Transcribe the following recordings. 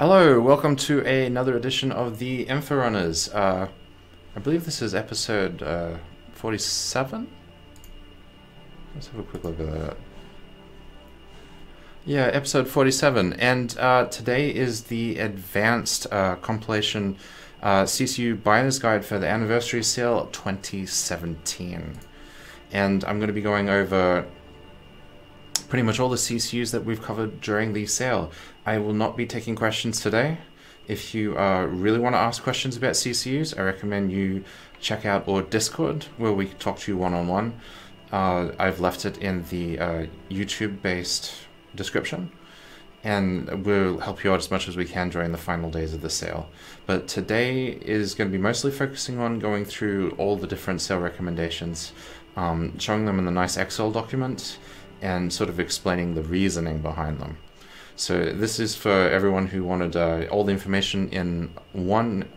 Hello, welcome to another edition of the Inforunners. I believe this is episode 47? Let's have a quick look at that. Yeah, episode 47, and today is the advanced compilation CCU Buyer's Guide for the Anniversary Sale 2017. And I'm going to be going over pretty much all the CCUs that we've covered during the sale. I will not be taking questions today. If you really want to ask questions about CCUs, I recommend you check out our Discord, where we talk to you one-on-one. I've left it in the YouTube-based description, and we'll help you out as much as we can during the final days of the sale. But today is going to be mostly focusing on going through all the different sale recommendations, showing them in the nice Excel document, and sort of explaining the reasoning behind them. So this is for everyone who wanted all the information in one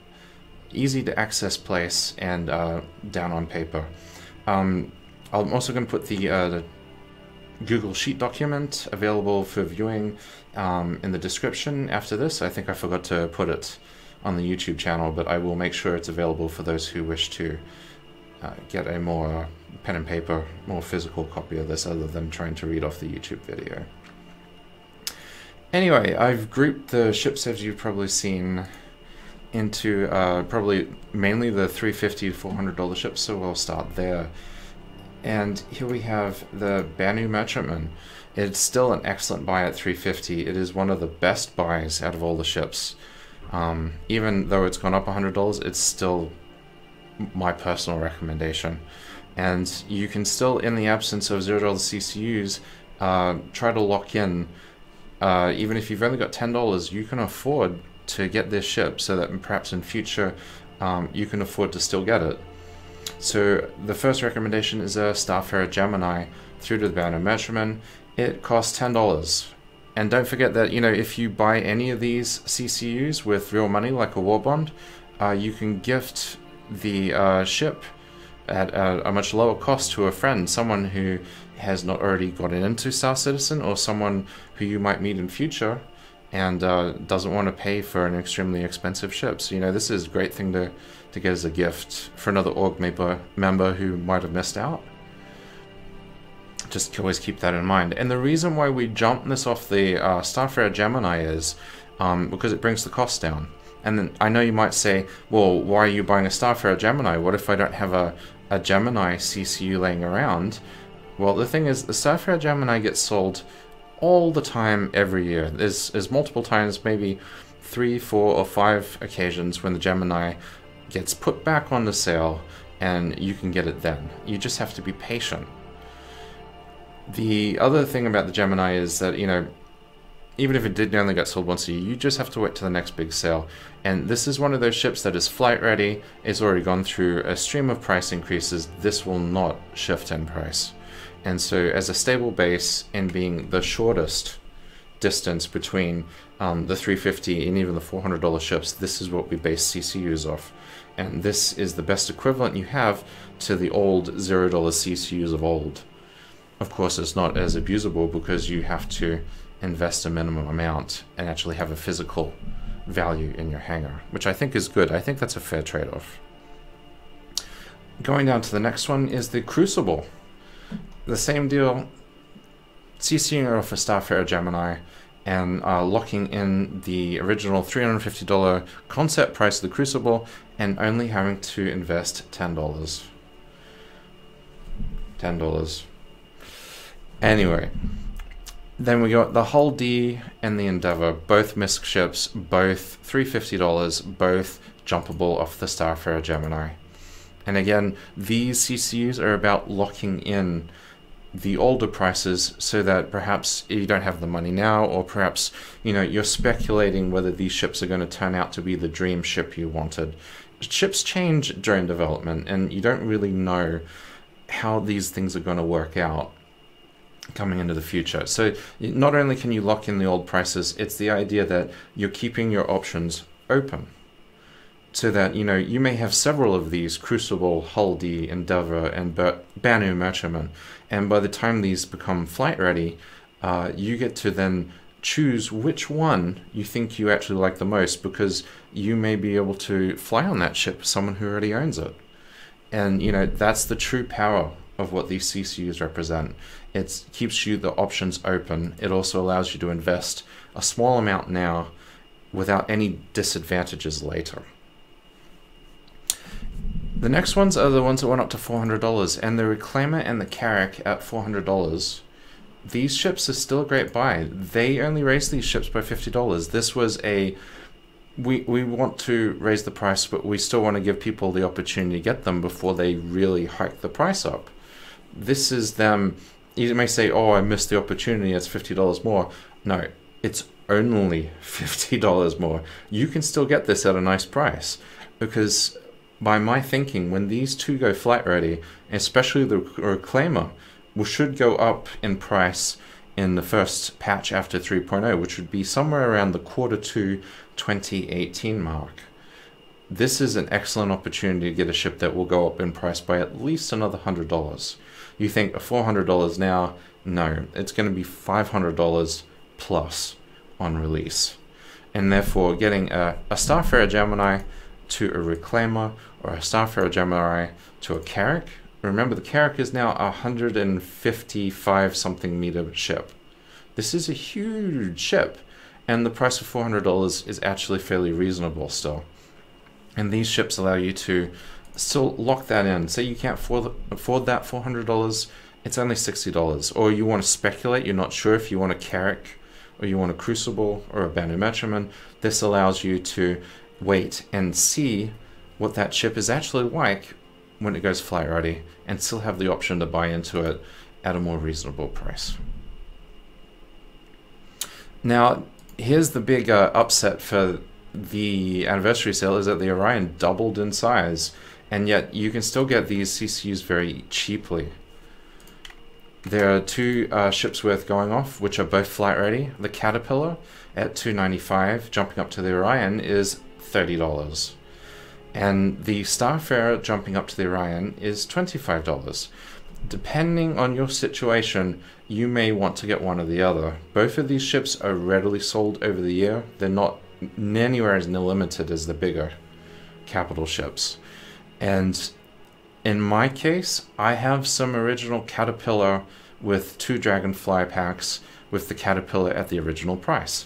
easy to access place and down on paper. I'm also going to put the Google Sheet document available for viewing in the description after this. I think I forgot to put it on the YouTube channel, but I will make sure it's available for those who wish to get a more pen and paper, more physical copy of this other than trying to read off the YouTube video. Anyway, I've grouped the ships, as you've probably seen, into probably mainly the $350 to $400 ships, so we'll start there. And here we have the Banu Merchantman. It's still an excellent buy at $350. It is one of the best buys out of all the ships. Even though it's gone up $100, it's still my personal recommendation. And you can still, in the absence of $0 CCUs, try to lock in. Even if you've only got $10, you can afford to get this ship so that perhaps in future you can afford to still get it. So the first recommendation is a Starfarer Gemini through to the Banu Merchantman. It costs $10. And don't forget that, you know, if you buy any of these CCUs with real money, like a war bond, you can gift the ship at a much lower cost to a friend, someone who has not already gotten into Star Citizen, or someone who you might meet in future and doesn't want to pay for an extremely expensive ship. So, you know, this is a great thing to get as a gift for another org member who might have missed out. Just always keep that in mind. And the reason why we jump this off the Starfarer Gemini is because it brings the cost down. And then I know you might say, well, why are you buying a Starfarer Gemini? What if I don't have a Gemini CCU laying around? Well, the thing is, the Starfarer Gemini gets sold all the time, every year. There's multiple times, maybe 3, 4, or 5 occasions when the Gemini gets put back on the sale, and you can get it then. You just have to be patient. The other thing about the Gemini is that, you know, even if it did only get sold once a year, you just have to wait till the next big sale. And this is one of those ships that is flight ready, it's already gone through a stream of price increases. This will not shift in price. And so as a stable base, and being the shortest distance between the $350 and even the $400 ships, this is what we base CCUs off. And this is the best equivalent you have to the old $0 CCUs of old. Of course, it's not as abusable because you have to invest a minimum amount and actually have a physical value in your hangar, which I think is good. I think that's a fair trade-off. Going down to the next one is the Crucible. The same deal, CCing it off a Starfarer Gemini and locking in the original $350 concept price of the Crucible and only having to invest $10. $10. Anyway, then we got the Hull D and the Endeavour, both MISC ships, both $350, both jumpable off the Starfarer Gemini. And again, these CCUs are about locking in the older prices so that perhaps you don't have the money now, or perhaps, you know, you're speculating whether these ships are going to turn out to be the dream ship you wanted. Ships change during development, and you don't really know how these things are going to work out coming into the future. So not only can you lock in the old prices, it's the idea that you're keeping your options open, so that, you know, you may have several of these Crucible, Hull D, Endeavour, and Banu Merchantman, and by the time these become flight ready, you get to then choose which one you think you actually like the most, because you may be able to fly on that ship with someone who already owns it. And that's the true power of what these CCUs represent. It keeps you the options open. It also allows you to invest a small amount now without any disadvantages later. The next ones are the ones that went up to $400, and the Reclaimer and the Carrack at $400. These ships are still a great buy. They only raised these ships by $50. This was we want to raise the price, but we still want to give people the opportunity to get them before they really hike the price up. This is them. You may say, oh, I missed the opportunity, it's $50 more. No, it's only $50 more. You can still get this at a nice price, because by my thinking, when these two go flight ready, especially the Reclaimer, we should go up in price in the first patch after 3.0, which would be somewhere around the Q2 2018 mark. This is an excellent opportunity to get a ship that will go up in price by at least another $100. You think $400 now? No, it's going to be $500 plus on release. And therefore, getting a Starfarer Gemini to a Reclaimer, or a Starfarer Gemini to a Carrack. Remember, the Carrack is now a 155 something meter ship. This is a huge ship, and the price of $400 is actually fairly reasonable still. And these ships allow you to still lock that in. Say you can't afford that $400, it's only $60. Or you want to speculate, you're not sure if you want a Carrack, or you want a Crucible, or a Banu Merchantman. This allows you to wait and see what that ship is actually like when it goes flight ready, and still have the option to buy into it at a more reasonable price. Now, here's the big upset for the anniversary sale, is that the Orion doubled in size, and yet you can still get these CCUs very cheaply. There are two ships worth going off, which are both flight ready. The Caterpillar at $295, jumping up to the Orion, is $30. And the Starfarer jumping up to the Orion is $25. Depending on your situation, you may want to get one or the other. Both of these ships are readily sold over the year. They're not anywhere as limited as the bigger capital ships. And in my case, I have some original Caterpillar with 2 Dragonfly packs with the Caterpillar at the original price.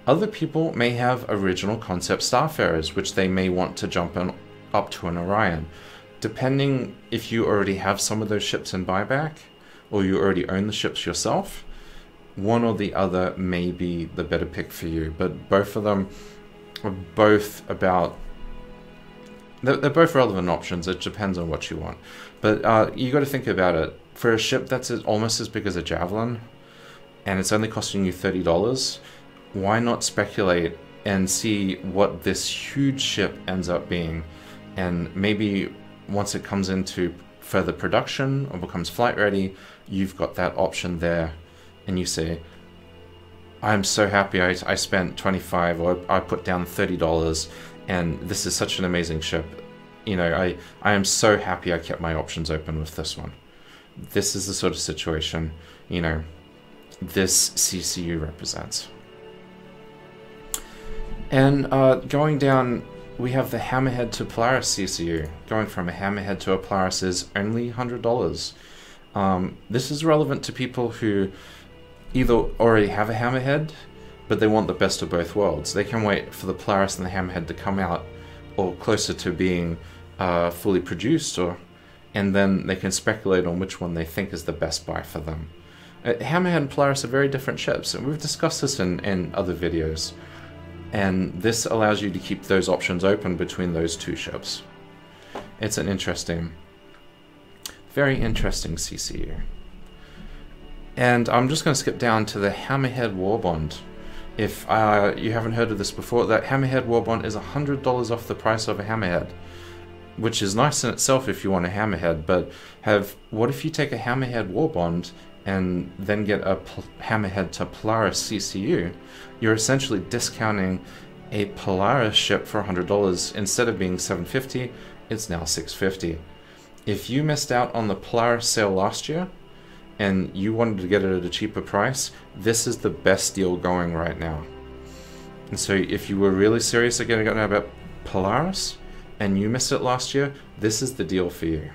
Other people may have original concept Starfarers, which they may want to jump up to an Orion. Depending if you already have some of those ships in buyback, or you already own the ships yourself, one or the other may be the better pick for you. But both of them are both about... They're both relevant options. It depends on what you want. But you got to think about it. For a ship that's almost as big as a Javelin, and it's only costing you $30, why not speculate and see what this huge ship ends up being? And maybe once it comes into further production or becomes flight ready, you've got that option there, and you say, I'm so happy I spent $25, or I put down $30, and this is such an amazing ship. I am so happy I kept my options open with this one. This is the sort of situation, this CCU represents. And going down, we have the Hammerhead to Polaris CCU. Going from a Hammerhead to a Polaris is only $100. This is relevant to people who either already have a Hammerhead, but they want the best of both worlds. They can wait for the Polaris and the Hammerhead to come out, or closer to being fully produced, and then they can speculate on which one they think is the best buy for them. Hammerhead and Polaris are very different ships, and we've discussed this in other videos. And this allows you to keep those options open between those two ships. It's an interesting, very interesting CCU. And I'm just going to skip down to the Hammerhead Warbond. If you haven't heard of this before, that Hammerhead Warbond is $100 off the price of a Hammerhead, which is nice in itself if you want a Hammerhead, but what if you take a Hammerhead Warbond and then get a Hammerhead to Polaris CCU? You're essentially discounting a Polaris ship for $100. Instead of being $750, it's now $650. If you missed out on the Polaris sale last year, and you wanted to get it at a cheaper price, this is the best deal going right now. And so if you were really serious about Polaris and you missed it last year, this is the deal for you.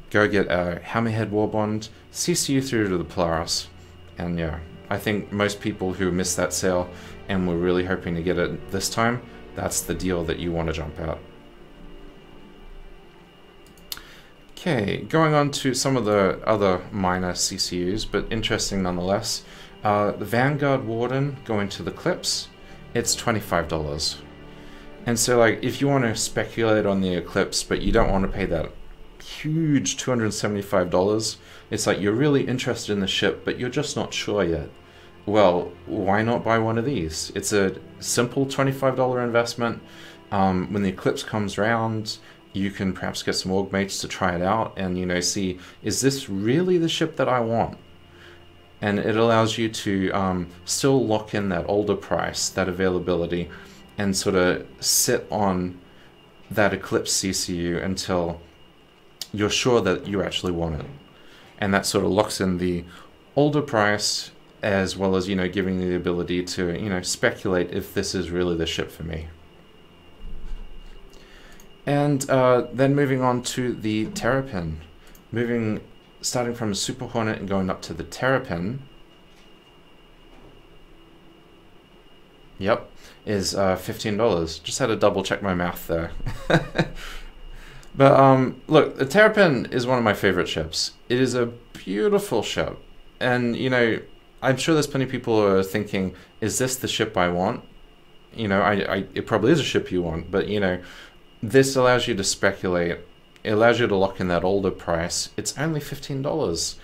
Go get a Hammerhead Warbond, CCU through to the Polaris, and yeah, I think most people who missed that sale and were really hoping to get it this time, that's the deal that you want to jump out. Okay, going on to some of the other minor CCUs, but interesting nonetheless. The Vanguard Warden going to the Eclipse, it's $25. And so like, if you want to speculate on the Eclipse, but you don't want to pay that huge $275, it's like you're really interested in the ship, but you're just not sure yet. Well, why not buy one of these? It's a simple $25 investment. When the Eclipse comes around, you can perhaps get some org mates to try it out and, you know, see, is this really the ship that I want? And it allows you to still lock in that older price, that availability, and sort of sit on that Eclipse CCU until you're sure that you actually want it. And that sort of locks in the older price, as well as, you know, giving you the ability to, you know, speculate if this is really the ship for me. And then moving on to the Terrapin. Starting from Super Hornet and going up to the Terrapin. Yep, is $15. Just had to double check my math there. But look, the Terrapin is one of my favorite ships. It is a beautiful ship. And, you know, I'm sure there's plenty of people who are thinking, is this the ship I want? You know, it probably is a ship you want, but, you know, this allows you to speculate. It allows you to lock in that older price. It's only $15.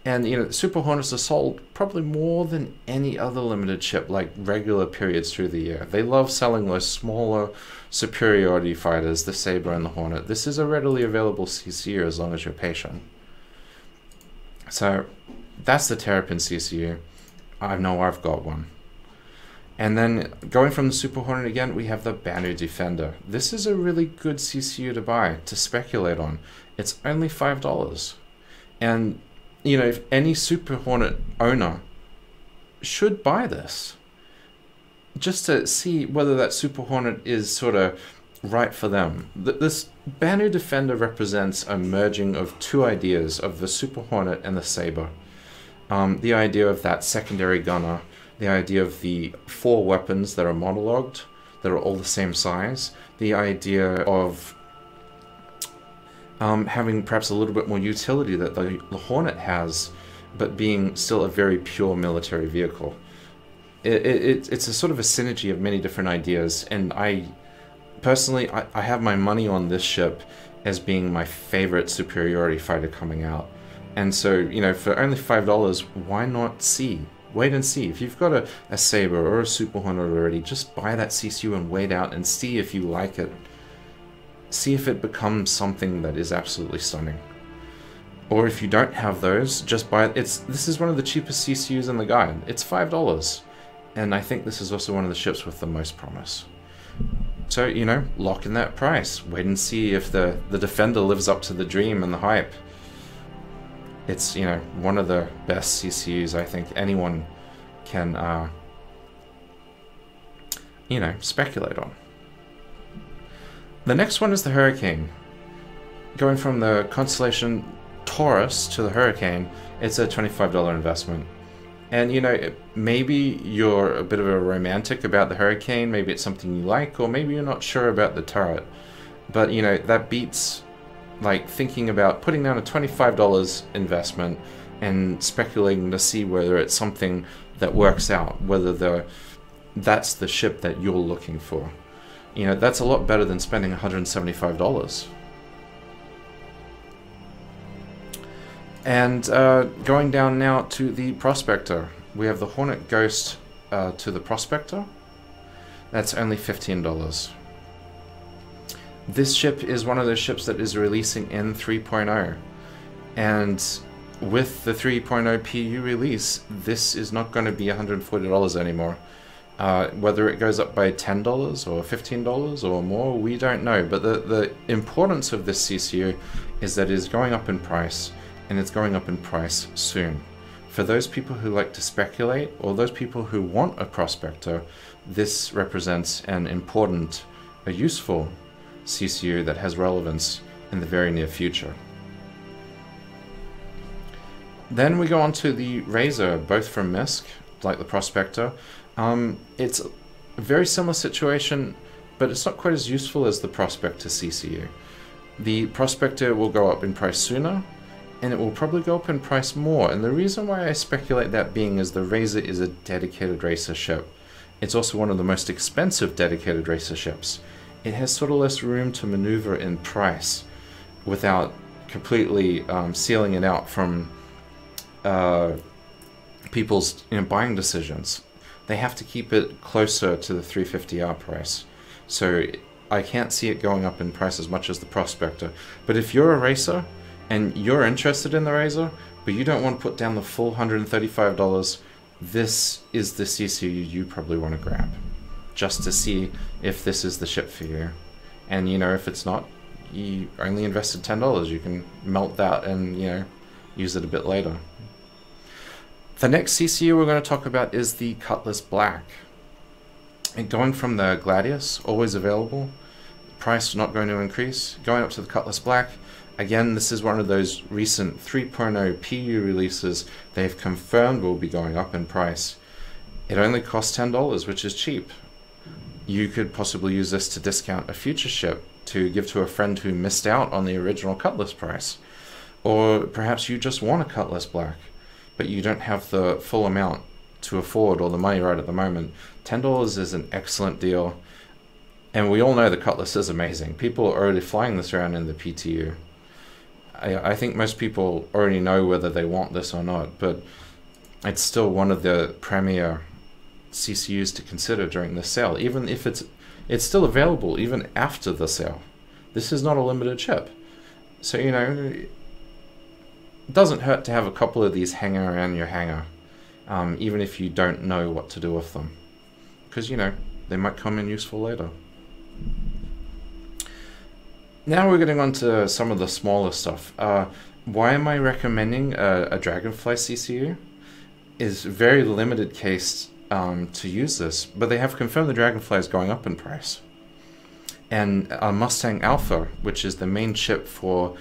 And, you know, Super Hornets are sold probably more than any other limited ship, like regular periods through the year. They love selling those smaller superiority fighters, the Sabre and the Hornet. This is a readily available CCU as long as you're patient. So that's the Terrapin CCU. I know I've got one. And then going from the Super Hornet again, we have the Banu Defender. This is a really good CCU to buy, to speculate on. It's only $5. And, you know, if any Super Hornet owner should buy this, just to see whether that Super Hornet is sort of right for them. This Banu Defender represents a merging of two ideas of the Super Hornet and the Sabre. The idea of that secondary gunner, the idea of the 4 weapons that are monologued, that are all the same size, the idea of having perhaps a little bit more utility that the Hornet has, but being still a very pure military vehicle. It's a sort of a synergy of many different ideas, and personally, I have my money on this ship as being my favorite superiority fighter coming out. And so, you know, for only $5, why not see? Wait and see. If you've got a Sabre or a Super Hornet already, just buy that CCU and wait out and see if you like it. See if it becomes something that is absolutely stunning. Or if you don't have those, just buy it. This is one of the cheapest CCUs in the guide. It's $5. And I think this is also one of the ships with the most promise. So, you know, lock in that price. Wait and see if the Defender lives up to the dream and the hype. It's, you know, one of the best CCUs I think anyone can, you know, speculate on. The next one is the Hurricane. Going from the constellation Taurus to the Hurricane, it's a $25 investment. And, you know, maybe you're a bit of a romantic about the Hurricane, maybe it's something you like, or maybe you're not sure about the turret. But, you know, that beats, like, thinking about putting down a $25 investment and speculating to see whether it's something that works out, whether that's the ship that you're looking for. You know, that's a lot better than spending $175. And going down now to the Prospector. We have the Hornet Ghost to the Prospector. That's only $15. This ship is one of those ships that is releasing in 3.0. And with the 3.0 PU release, this is not going to be $140 anymore. Whether it goes up by $10 or $15 or more, we don't know. But the importance of this CCU is that it is going up in price. and it's going up in price soon. For those people who like to speculate, or those people who want a prospector, this represents an important, a useful CCU that has relevance in the very near future. Then we go on to the Razor, both from MISC, like the Prospector. It's a very similar situation, but it's not quite as useful as the Prospector CCU. The Prospector will go up in price sooner, and it will probably go up in price more. And the reason why I speculate that being is the Razor is a dedicated racer ship. It's also one of the most expensive dedicated racer ships. It has sort of less room to maneuver in price without completely sealing it out from people's buying decisions. They have to keep it closer to the 350R price. So I can't see it going up in price as much as the Prospector. But if you're a racer and you're interested in the Razor, but you don't want to put down the full $135, this is the CCU you probably want to grab, just to see if this is the ship for you. And if it's not, you only invested $10. You can melt that and use it a bit later. The next CCU we're going to talk about is the Cutlass Black. And going from the Gladius, always available, price not going to increase, going up to the Cutlass Black. Again, this is one of those recent 3.0 PU releases they've confirmed will be going up in price. It only costs $10, which is cheap. You could possibly use this to discount a future ship to give to a friend who missed out on the original Cutlass price. Or perhaps you just want a Cutlass Black, but you don't have the full amount to afford or the money right at the moment. $10 is an excellent deal. And we all know the Cutlass is amazing. People are already flying this around in the PTU. I think most people already know whether they want this or not, but it's still one of the premier CCUs to consider during the sale, even if it's still available even after the sale. This is not a limited ship. So, it doesn't hurt to have a couple of these hanging around your hangar, even if you don't know what to do with them. Because, they might come in useful later. Now we're getting on to some of the smaller stuff. Why am I recommending a Dragonfly CCU? Is very limited case to use this, but they have confirmed the Dragonfly is going up in price. And Mustang Alpha, which is the main ship for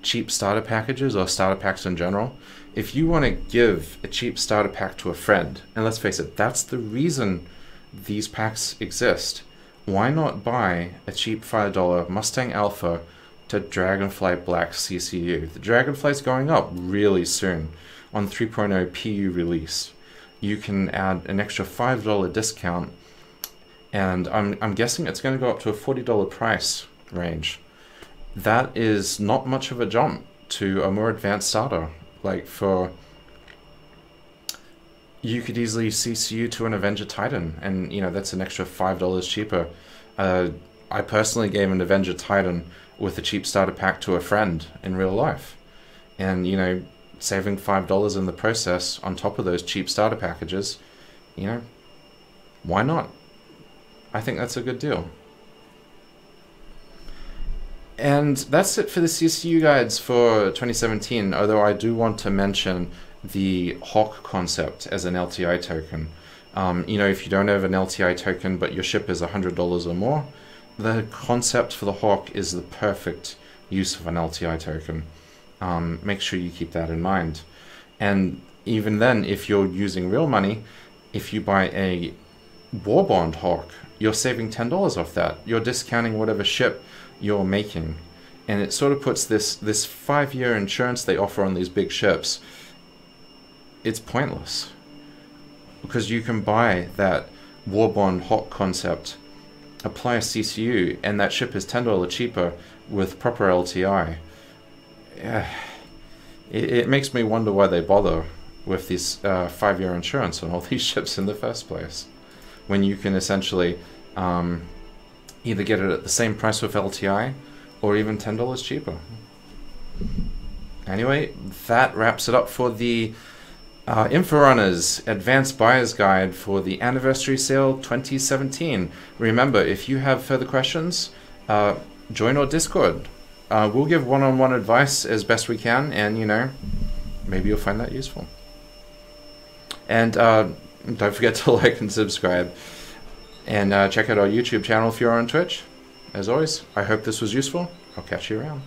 cheap starter packages or starter packs in general, if you want to give a cheap starter pack to a friend, and let's face it, that's the reason these packs exist, why not buy a cheap $5 Mustang Alpha to Dragonfly Black CCU? The Dragonfly's going up really soon on 3.0 PU release. You can add an extra $5 discount, and I'm guessing it's going to go up to a $40 price range. That is not much of a jump to a more advanced starter. You could easily CCU to an Avenger Titan, and that's an extra $5 cheaper. I personally gave an Avenger Titan with a cheap starter pack to a friend in real life, and saving $5 in the process on top of those cheap starter packages, why not? I think that's a good deal. And that's it for the CCU guides for 2017, although I do want to mention the Hawk concept as an LTI token. If you don't have an LTI token but your ship is $100 or more, the concept for the Hawk is the perfect use of an LTI token. Make sure you keep that in mind. And even then, if you're using real money, if you buy a War Bond Hawk, you're saving $10 off that. You're discounting whatever ship you're making. And it sort of puts this 5-year insurance they offer on these big ships, it's pointless. Because you can buy that War Bond Hawk concept, apply a CCU, and that ship is $10 cheaper with proper LTI. It makes me wonder why they bother with this 5-year insurance on all these ships in the first place, when you can essentially either get it at the same price with LTI or even $10 cheaper. Anyway, that wraps it up for the Inforunners Advanced Buyer's Guide for the Anniversary Sale 2017. Remember, if you have further questions, join our Discord. we'll give one-on-one advice as best we can, and you know, maybe you'll find that useful. And don't forget to like and subscribe, and check out our YouTube channel if you're on Twitch. As always, I hope this was useful. I'll catch you around.